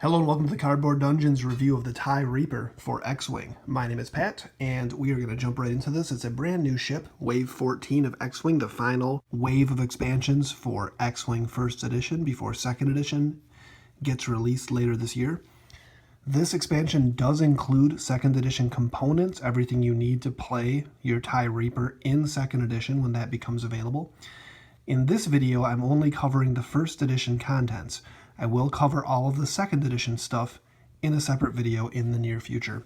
Hello and welcome to the Cardboard Dungeons review of the TIE Reaper for X-Wing. My name is Pat, and we are going to jump right into this. It's a brand new ship, Wave 14 of X-Wing, the final wave of expansions for X-Wing First Edition before Second Edition gets released later this year. This expansion does include Second Edition components, everything you need to play your TIE Reaper in Second Edition when that becomes available. In this video, I'm only covering the First Edition contents. I will cover all of the Second Edition stuff in a separate video in the near future,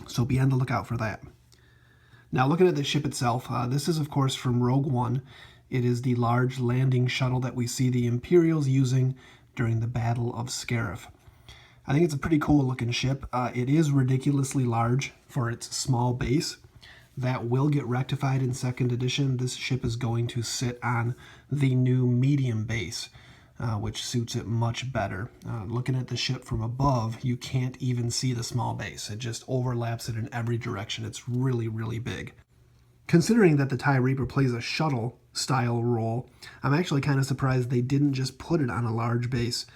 so be on the lookout for that. Now, looking at the ship itself, this is of course from Rogue One. It is the large landing shuttle that we see the Imperials using during the Battle of Scarif. I think it's a pretty cool looking ship. It is ridiculously large for its small base. That will get rectified in Second Edition. This ship is going to sit on the new medium base, which suits it much better. Looking at the ship from above, you can't even see the small base. It just overlaps it in every direction. It's really, really big. Considering that the TIE Reaper plays a shuttle style role, I'm actually kind of surprised they didn't just put it on a large base.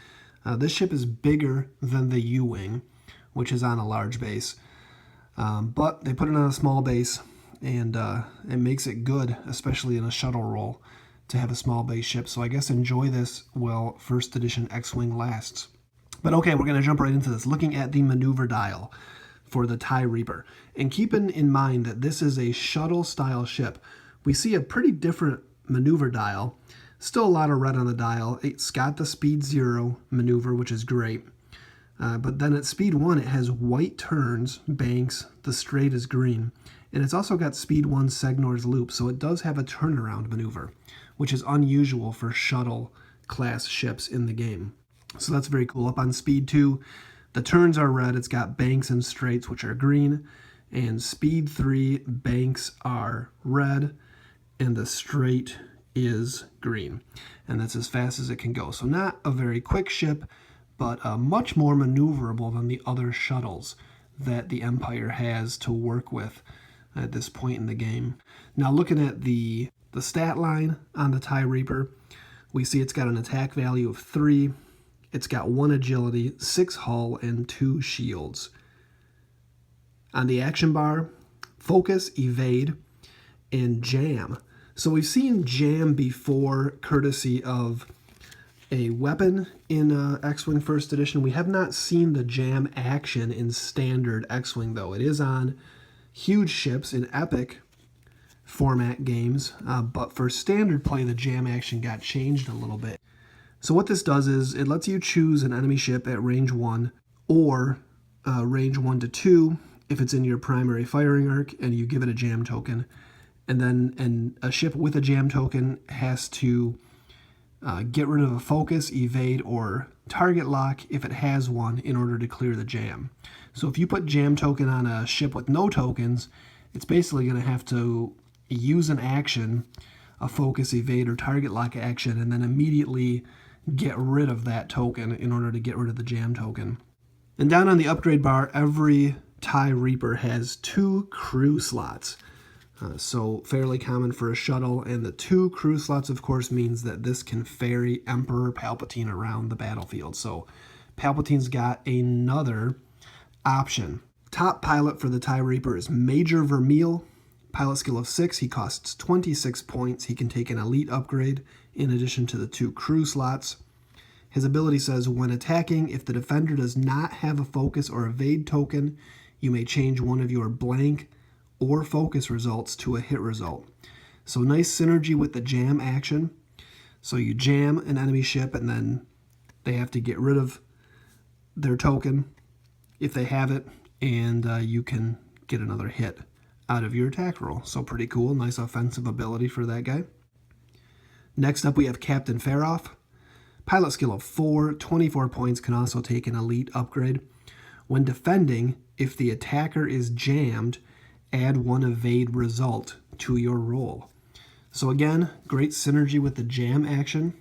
This ship is bigger than the U-Wing, which is on a large base. But they put it on a small base, and it makes it good, especially in a shuttle role, to have a small base ship. So I guess enjoy this while First Edition X-Wing lasts. But okay, we're going to jump right into this, looking at the maneuver dial for the TIE Reaper. And keeping in mind that this is a shuttle-style ship, we see a pretty different maneuver dial. Still a lot of red on the dial. It's got the speed 0 maneuver, which is great. But then at speed 1, it has white turns, banks, the straight is green. And it's also got speed 1 Segnor's loop, so it does have a turnaround maneuver, which is unusual for shuttle class ships in the game. So that's very cool. Up on speed 2, the turns are red. It's got banks and straights, which are green. And speed 3, banks are red, and the straight is green. And that's as fast as it can go. So not a very quick ship, but much more maneuverable than the other shuttles that the Empire has to work with at this point in the game. Now, looking at the stat line on the TIE Reaper, we see it's got an attack value of 3, it's got 1 agility, 6 hull, and 2 shields. On the action bar, focus, evade, and jam. So we've seen jam before, courtesy of a weapon in X-Wing First Edition. We have not seen the jam action in standard X-Wing, though. It is on huge ships in epic format games, but for standard play, the jam action got changed a little bit. So what this does is it lets you choose an enemy ship at range 1 or range 1 to 2 if it's in your primary firing arc, and you give it a jam token. And then a ship with a jam token has to get rid of a focus, evade, or target lock if it has one in order to clear the jam. So if you put jam token on a ship with no tokens, it's basically going to have to use an action, a focus, evade, or target lock action, and then immediately get rid of that token in order to get rid of the jam token. And down on the upgrade bar, every TIE Reaper has 2 crew slots. So fairly common for a shuttle, and the 2 crew slots, of course, means that this can ferry Emperor Palpatine around the battlefield. So Palpatine's got another option. Top pilot for the TIE Reaper is Major Vermeil. Pilot skill of 6, he costs 26 points. He can take an elite upgrade in addition to the 2 crew slots. His ability says, when attacking, if the defender does not have a focus or evade token, you may change one of your blank or focus results to a hit result. So nice synergy with the jam action. So you jam an enemy ship, and then they have to get rid of their token if they have it, and you can get another hit out of your attack roll. So pretty cool, nice offensive ability for that guy. Next up, we have Captain Faroff. Pilot skill of 4, 24 points, can also take an elite upgrade. When defending, if the attacker is jammed, add 1 evade result to your roll. So again, great synergy with the jam action,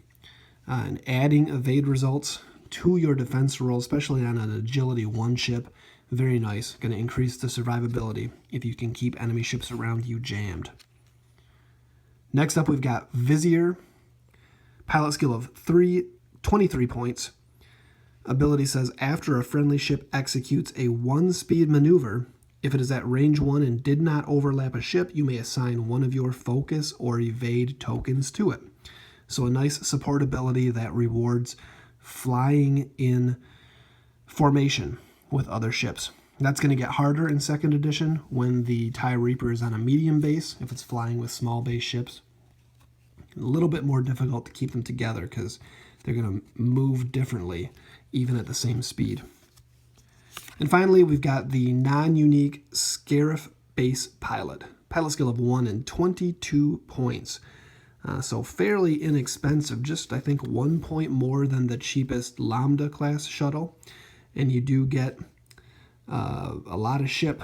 and adding evade results to your defense roll, especially on an agility 1 ship. Very nice. Going to increase the survivability if you can keep enemy ships around you jammed. Next up, we've got Vizier. Pilot skill of 23 points. Ability says, after a friendly ship executes a 1-speed maneuver, if it is at range 1 and did not overlap a ship, you may assign one of your focus or evade tokens to it. So a nice support ability that rewards flying in formation with other ships. That's going to get harder in 2nd edition when the TIE Reaper is on a medium base, if it's flying with small base ships. A little bit more difficult to keep them together because they're going to move differently even at the same speed. And finally, we've got the non-unique Scarif Base Pilot. Pilot skill of 1 and 22 points. So fairly inexpensive, just I think 1 point more than the cheapest Lambda class shuttle. And you do get a lot of ship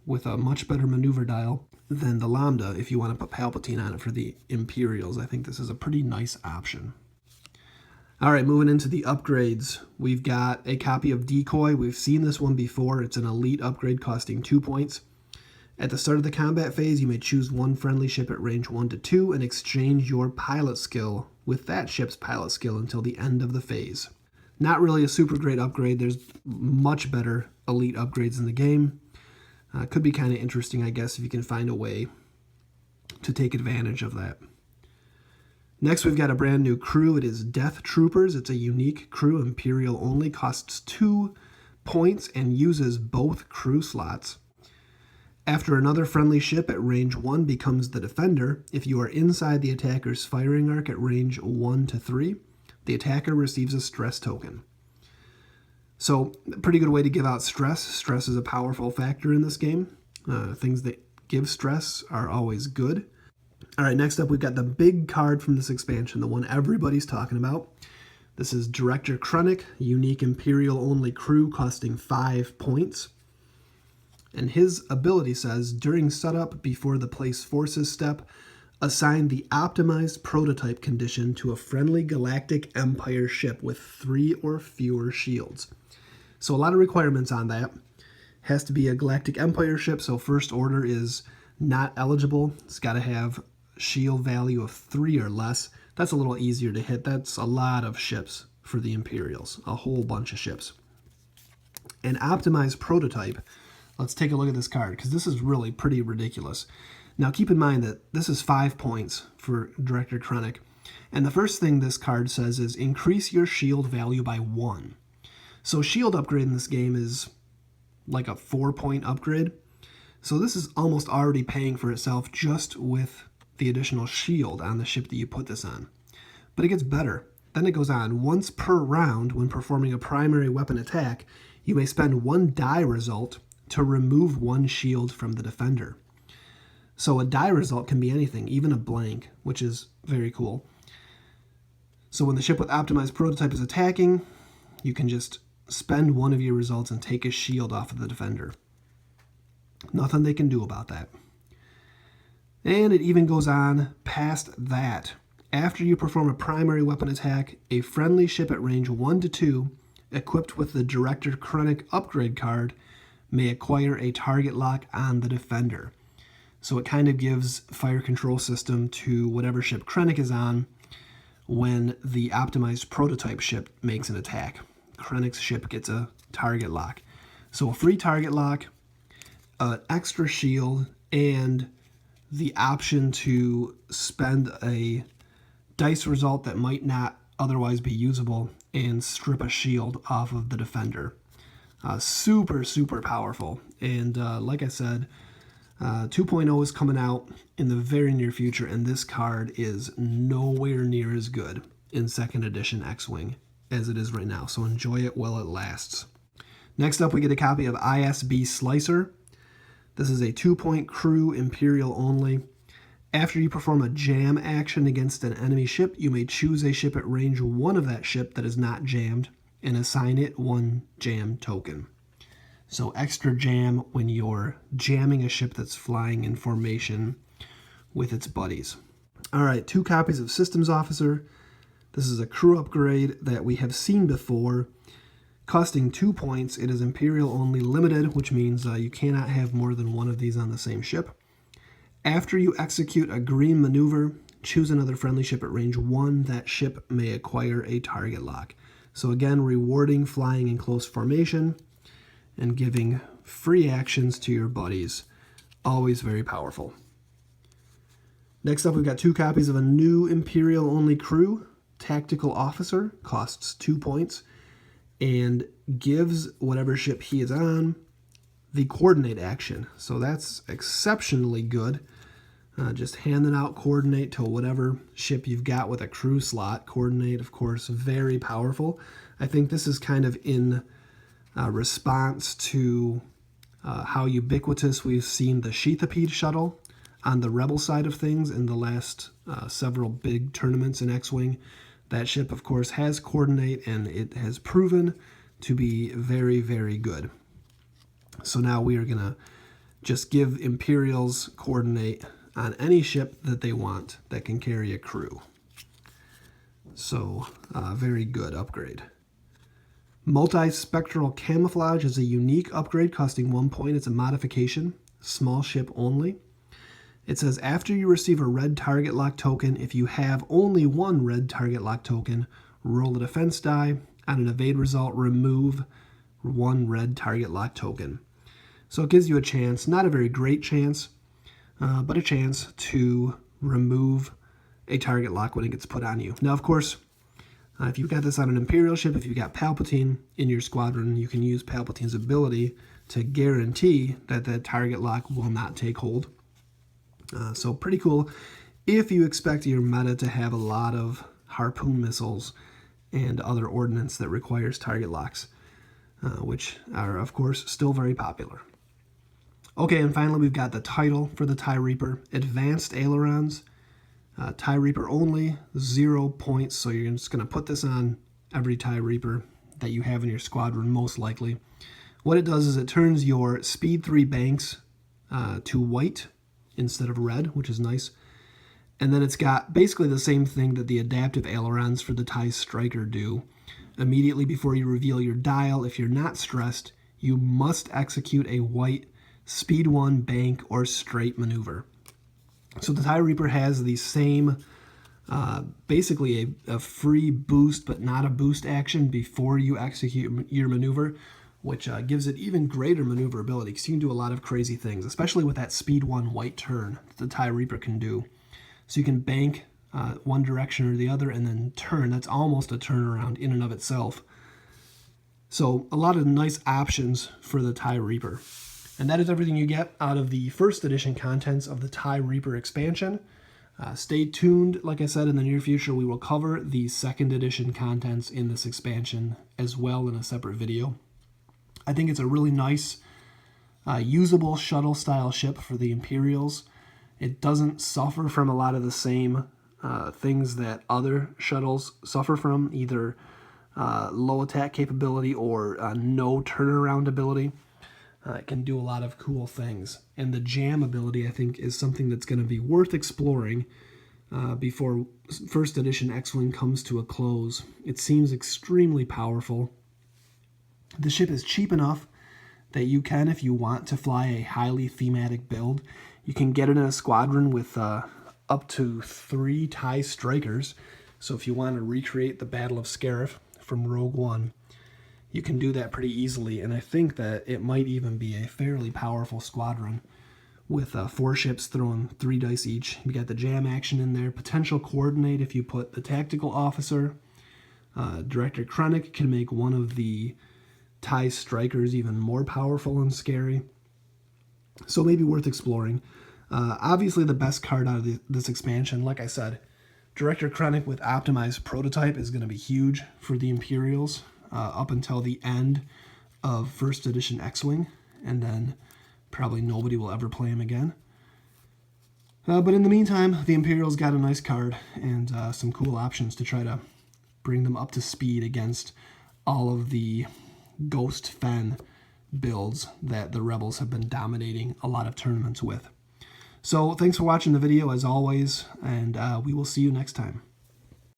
with a much better maneuver dial than the Lambda if you want to put Palpatine on it for the Imperials. I think this is a pretty nice option. All right, moving into the upgrades. We've got a copy of Decoy. We've seen this one before. It's an elite upgrade costing 2 points. At the start of the combat phase, you may choose one friendly ship at range 1 to 2 and exchange your pilot skill with that ship's pilot skill until the end of the phase. Not really a super great upgrade. There's much better elite upgrades in the game. Could be kind of interesting, I guess, if you can find a way to take advantage of that. Next, we've got a brand new crew. It is Death Troopers. It's a unique crew, Imperial only, costs 2 points and uses both crew slots. After another friendly ship at range 1 becomes the defender, if you are inside the attacker's firing arc at range 1 to 3, the attacker receives a stress token. So, a pretty good way to give out stress. Stress is a powerful factor in this game. Things that give stress are always good. All right, next up we've got the big card from this expansion, the one everybody's talking about. This is Director Krennic, unique Imperial only crew costing 5 points. And his ability says, during setup before the place forces step, assign the optimized prototype condition to a friendly Galactic Empire ship with 3 or fewer shields. So a lot of requirements on that. Has to be a Galactic Empire ship, so First Order is not eligible. It's got to have shield value of 3 or less. That's a little easier to hit. That's a lot of ships for the Imperials, a whole bunch of ships. An optimized prototype. Let's take a look at this card, because this is really pretty ridiculous. Now keep in mind that this is 5 points for Director Krennic, and the first thing this card says is increase your shield value by 1. So shield upgrade in this game is like a 4-point upgrade. So this is almost already paying for itself just with the additional shield on the ship that you put this on. But it gets better. Then it goes on, once per round when performing a primary weapon attack, you may spend 1 die result to remove 1 shield from the defender. So a die result can be anything, even a blank, which is very cool. So when the ship with optimized prototype is attacking, you can just spend 1 of your results and take a shield off of the defender. Nothing they can do about that. And it even goes on past that. After you perform a primary weapon attack, a friendly ship at range 1 to 2, equipped with the Director Krennic upgrade card, may acquire a target lock on the defender. So it kind of gives fire control system to whatever ship Krennic is on when the optimized prototype ship makes an attack. Krennic's ship gets a target lock. So a free target lock, an extra shield, and the option to spend a dice result that might not otherwise be usable and strip a shield off of the defender. Super, super powerful. And like I said, 2.0 is coming out in the very near future, and this card is nowhere near as good in 2nd edition X-Wing as it is right now. So enjoy it while it lasts. Next up, we get a copy of ISB Slicer. This is a 2-point crew, Imperial only. After you perform a jam action against an enemy ship, you may choose a ship at range 1 of that ship that is not jammed and assign it 1 jam token. So extra jam when you're jamming a ship that's flying in formation with its buddies. All right, 2 copies of Systems Officer. This is a crew upgrade that we have seen before. Costing 2 points, it is Imperial only limited, which means you cannot have more than 1 of these on the same ship. After you execute a green maneuver, choose another friendly ship at range 1. That ship may acquire a target lock. So again, rewarding flying in close formation and giving free actions to your buddies. Always very powerful. Next up, we've got 2 copies of a new Imperial-only crew. Tactical Officer, costs 2 points, and gives whatever ship he is on the coordinate action. So that's exceptionally good. Just handing out coordinate to whatever ship you've got with a crew slot. Coordinate, of course, very powerful. I think this is kind of in response to how ubiquitous we've seen the Sheathipede shuttle on the Rebel side of things in the last several big tournaments in X-Wing. That ship, of course, has coordinate, and it has proven to be very, very good. So now we are going to just give Imperials coordinate on any ship that they want that can carry a crew. So, very good upgrade. Multi-spectral Camouflage is a unique upgrade costing 1 point. It's a modification, small ship only. It says, after you receive a red target lock token, if you have only 1 red target lock token, roll a defense die. On an evade result, remove 1 red target lock token. So it gives you a chance, not a very great chance, but a chance to remove a target lock when it gets put on you. Now, of course, if you've got this on an Imperial ship, if you've got Palpatine in your squadron, you can use Palpatine's ability to guarantee that that target lock will not take hold. So pretty cool if you expect your meta to have a lot of harpoon missiles and other ordnance that requires target locks, which are, of course, still very popular. Okay, and finally we've got the title for the TIE Reaper, Advanced Ailerons. TIE Reaper only, 0 points, so you're just going to put this on every TIE Reaper that you have in your squadron, most likely. What it does is it turns your Speed 3 banks to white instead of red, which is nice. And then it's got basically the same thing that the adaptive ailerons for the TIE Striker do. Immediately before you reveal your dial, if you're not stressed, you must execute a white Speed 1 bank or straight maneuver. So the TIE Reaper has the same, basically a free boost, but not a boost action before you execute your maneuver, which gives it even greater maneuverability, because you can do a lot of crazy things, especially with that Speed 1 white turn that the TIE Reaper can do. So you can bank one direction or the other and then turn. That's almost a turnaround in and of itself. So a lot of nice options for the TIE Reaper. And that is everything you get out of the first edition contents of the TIE Reaper expansion. Stay tuned. Like I said, in the near future, we will cover the second edition contents in this expansion as well in a separate video. I think it's a really nice, usable shuttle-style ship for the Imperials. It doesn't suffer from a lot of the same things that other shuttles suffer from, either low attack capability or no turnaround ability. It can do a lot of cool things. And the jam ability, I think, is something that's going to be worth exploring before first edition X-Wing comes to a close. It seems extremely powerful. The ship is cheap enough that you can, if you want to fly a highly thematic build, you can get it in a squadron with up to 3 TIE Strikers. So if you want to recreate the Battle of Scarif from Rogue One, you can do that pretty easily, and I think that it might even be a fairly powerful squadron with 4 ships throwing 3 dice each. You got the jam action in there, potential coordinate if you put the tactical officer. Director Krennic can make one of the TIE Strikers even more powerful and scary. So maybe worth exploring. Obviously the best card out of this expansion, like I said, Director Krennic with optimized prototype is going to be huge for the Imperials. Up until the end of first edition X-Wing, and then probably nobody will ever play him again. But in the meantime, the Imperials got a nice card and some cool options to try to bring them up to speed against all of the Ghost Fen builds that the Rebels have been dominating a lot of tournaments with. So thanks for watching the video as always, and we will see you next time.